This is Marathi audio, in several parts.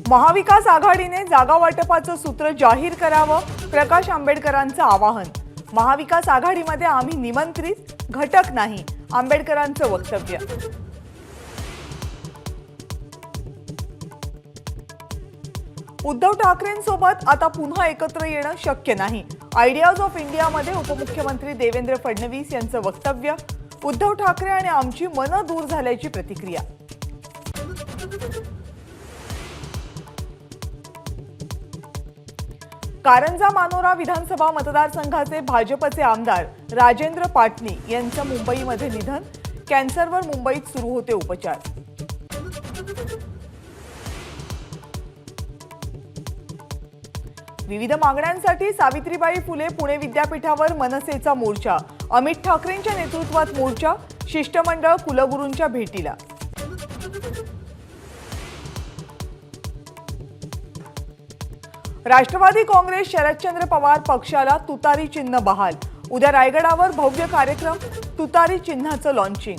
महाविकास आघाडीने जागा वाटपाचं सूत्र जाहीर करावं, प्रकाश आंबेडकरांचं आवाहन। महाविकास आघाडीमध्ये आम्ही निमंत्रित घटक नाही, आंबेडकरांचं वक्तव्य। उद्धव ठाकरेंसोबत आता पुन्हा एकत्र येणं शक्य नाही, आयडियाज ऑफ इंडियामध्ये उपमुख्यमंत्री देवेंद्र फडणवीस यांचं वक्तव्य। उद्धव ठाकरे आणि आमची मनं दूर झाल्याची प्रतिक्रिया। कारंजा मानोरा विधानसभा मतदारसंघाचे भाजपचे आमदार राजेंद्र पाटणी यांचं मुंबईमध्ये निधन, कॅन्सरवर मुंबईत सुरू होते उपचार। विविध मागण्यांसाठी सावित्रीबाई फुले पुणे विद्यापीठावर मनसेचा मोर्चा, अमित ठाकरेंच्या नेतृत्वात मोर्चा, शिष्टमंडळ कुलगुरूंच्या भेटीला। राष्ट्रवादी काँग्रेस शरदचंद्र पवार पक्षाला तुतारी चिन्ह बहाल, उद्या रायगडावर भव्य कार्यक्रम, तुतारी चिन्हाचं लॉन्चिंग।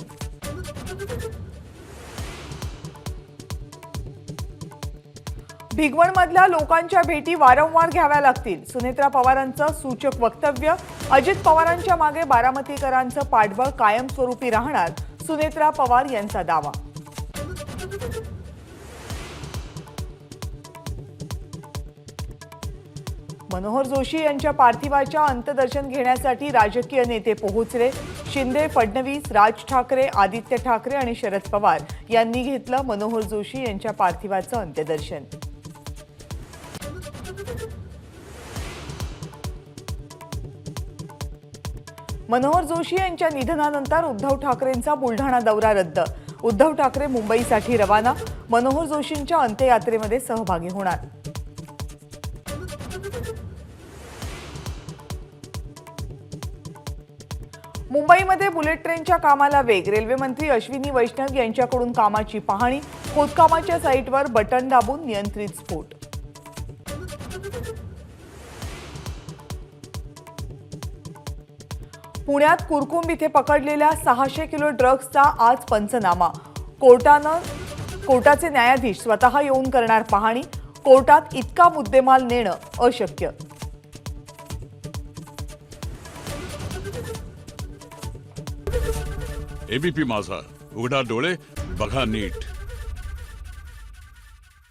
भिगवणमधल्या लोकांच्या भेटी वारंवार घ्याव्या लागतील, सुनेत्रा पवारांचं सूचक वक्तव्य। अजित पवारांच्या मागे बारामतीकरांचं पाठबळ कायमस्वरूपी राहणार, सुनेत्रा पवार यांचा दावा। मनोहर जोशी यांच्या पार्थिवाच्या अंत्यदर्शन घेण्यासाठी राजकीय नेते पोहोचले, शिंदे, फडणवीस, राज ठाकरे, आदित्य ठाकरे आणि शरद पवार यांनी घेतलं मनोहर जोशी यांच्या पार्थिवाचं अंत्यदर्शन। मनोहर जोशी यांच्या निधनानंतर उद्धव ठाकरेंचा बुलढाणा दौरा रद्द, उद्धव ठाकरे मुंबईसाठी रवाना, मनोहर जोशींच्या अंत्ययात्रेमध्ये सहभागी होणार। मुंबईमध्ये बुलेट ट्रेनच्या कामाला वेग, रेल्वे मंत्री अश्विनी वैष्णव यांच्याकडून कामाची पाहणी, खोदकामाच्या साईटवर बटन दाबून नियंत्रित स्फोट। पुण्यात कुरकुंब इथे पकडलेल्या 600 किलो ड्रग्जचा आज पंचनामा, कोर्टाचे न्यायाधीश स्वतः येऊन करणार पाहणी, कोर्टात इतका मुद्देमाल नेणं अशक्य। एबीपी माझा, उघडा डोळे बघा नीट।